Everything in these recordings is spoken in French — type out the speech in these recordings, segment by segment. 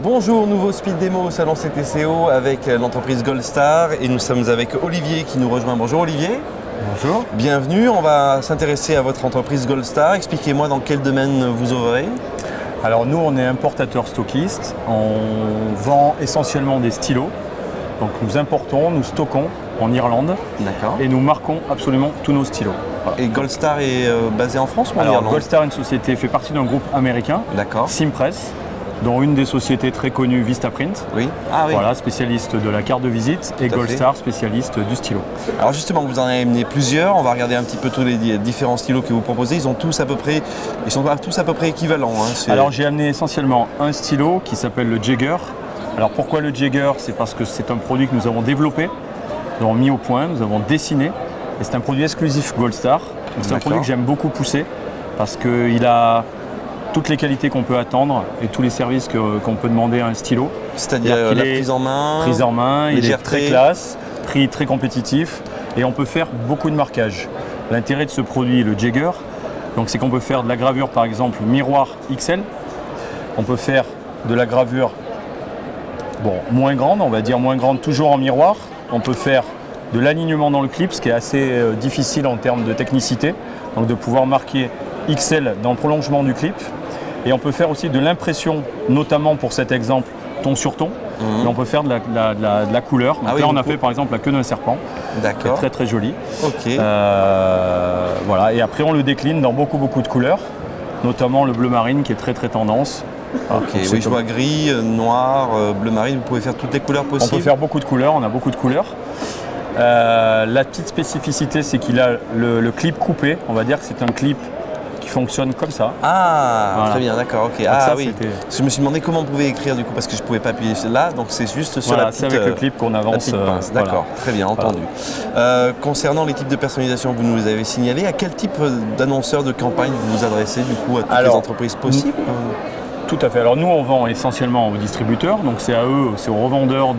Bonjour, nouveau speed démo au salon CTCO avec l'entreprise Goldstar et nous sommes avec Olivier qui nous rejoint. Bonjour Olivier. Bonjour. Bienvenue, on va s'intéresser à votre entreprise Goldstar. Expliquez-moi dans quel domaine vous œuvrez. Alors nous on est importateur stockiste, on vend essentiellement des stylos. Donc nous importons, nous stockons en Irlande. D'accord. Et nous marquons absolument tous nos stylos. Voilà. Et Goldstar est basé en France ou en Alors Irlande? Goldstar est une société, fait partie d'un groupe américain, D'accord. Simpress, dont une des sociétés très connues, Vistaprint. Oui. Ah oui. Voilà, spécialiste de la carte de visite, et Tout à Goldstar, spécialiste du stylo. Alors justement, vous en avez amené plusieurs. On va regarder un petit peu tous les différents stylos que vous proposez. Ils sont tous à peu près équivalents. Hein. Alors j'ai amené essentiellement un stylo qui s'appelle le Jagger. Alors pourquoi le Jagger? C'est parce que c'est un produit que nous avons développé, nous avons mis au point, nous avons dessiné. Et c'est un produit exclusif Goldstar. C'est un produit que j'aime beaucoup pousser parce qu'il a toutes les qualités qu'on peut attendre et tous les services qu'on peut demander à un stylo. C'est-à-dire la prise en main, il est très classe, prix très compétitif et on peut faire beaucoup de marquage. L'intérêt de ce produit, le Jagger, c'est qu'on peut faire de la gravure par exemple miroir XL, on peut faire de la gravure moins grande, on va dire moins grande toujours en miroir, on peut faire de l'alignement dans le clip, ce qui est assez difficile en termes de technicité, donc de pouvoir marquer XL dans le prolongement du clip. Et on peut faire aussi de l'impression, notamment pour cet exemple, ton sur ton. Et on peut faire de la couleur. Donc là, on a fait par exemple la queue d'un serpent. D'accord. Qui est très très jolie. Ok. Voilà. Et après, on le décline dans beaucoup de couleurs, notamment le bleu marine qui est très très tendance. Ok, oui, je vois gris, noir, bleu marine, vous pouvez faire toutes les couleurs possibles. On peut faire beaucoup de couleurs, on a beaucoup de couleurs. La petite spécificité, c'est qu'il a le clip coupé. On va dire que c'est un clip qui fonctionne comme ça. Ah, voilà. Très bien, d'accord, ok. Donc ça, oui. Je me suis demandé comment on pouvait écrire du coup parce que je ne pouvais pas appuyer là, donc c'est juste sur la petite. C'est avec le clip qu'on avance. Pince. D'accord, très bien, entendu. Concernant les types de personnalisation que vous nous avez signalés, à quel type d'annonceur de campagne vous vous adressez du coup à toutes les entreprises possibles? Tout à fait. Alors nous, on vend essentiellement aux distributeurs, donc c'est à eux, c'est aux revendeurs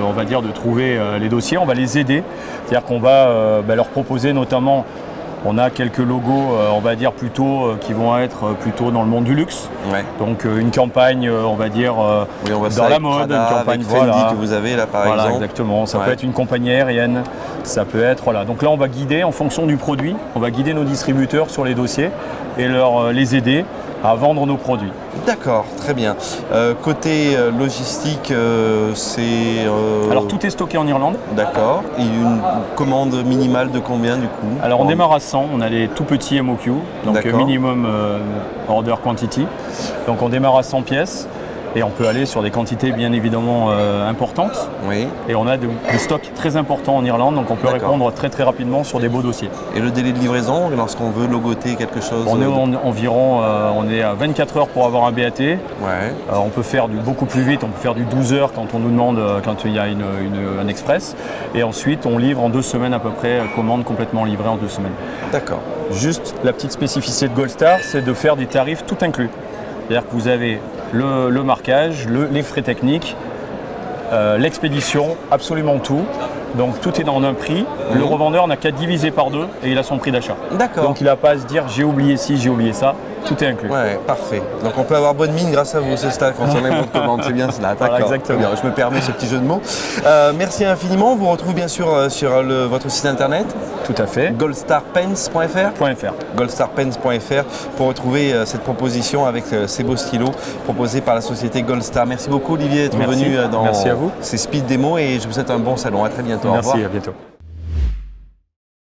on va dire, de trouver les dossiers. On va les aider, c'est-à-dire qu'on va leur proposer notamment. On a quelques logos, on va dire qui vont être plutôt dans le monde du luxe. Ouais. Donc une campagne, on va dire dans la mode, Prada, une campagne Fendi que vous avez là par exemple. Exactement. Ça peut être une compagnie aérienne, ça peut être Donc là, on va guider en fonction du produit, on va guider nos distributeurs sur les dossiers et les aider à vendre nos produits. D'accord, très bien. Côté logistique, c'est... Alors tout est stocké en Irlande. D'accord. Et une commande minimale de combien du coup? Alors on démarre à 100, on a les tout petits MOQ, donc minimum order quantity. Donc on démarre à 100 pièces et on peut aller sur des quantités bien évidemment importantes. Oui. Et on a des stocks très importants en Irlande, donc on peut répondre très très rapidement sur des beaux dossiers. Et le délai de livraison, lorsqu'on veut logoter quelque chose? On est environ on est à 24 heures pour avoir un BAT. Ouais. On peut faire beaucoup plus vite, on peut faire du 12 heures quand on nous demande, quand il y a un express. Et ensuite, on livre en 2 semaines à peu près, commande complètement livrée en 2 semaines. D'accord. Juste la petite spécificité de Goldstar, c'est de faire des tarifs tout inclus. C'est-à-dire que vous avez le marquage, les frais techniques, l'expédition, absolument tout. Donc tout est dans un prix. Le revendeur n'a qu'à diviser par 2 et il a son prix d'achat. D'accord. Donc il n'a pas à se dire j'ai oublié ci, j'ai oublié ça. Tout est inclus. Ouais, parfait. Donc on peut avoir bonne mine grâce à vous, c'est ça, quand on est votre commande. C'est bien cela. D'accord. Voilà, exactement. Bien, je me permets ce petit jeu de mots. Merci infiniment. On vous retrouve bien sûr sur votre site internet. Tout à fait. goldstarpens.fr. goldstarpens.fr pour retrouver cette proposition avec ces beaux stylos proposés par la société Goldstar. Merci beaucoup Olivier d'être venu dans ces speed démos et je vous souhaite un bon salon. À très bientôt. Merci, au revoir. à bientôt.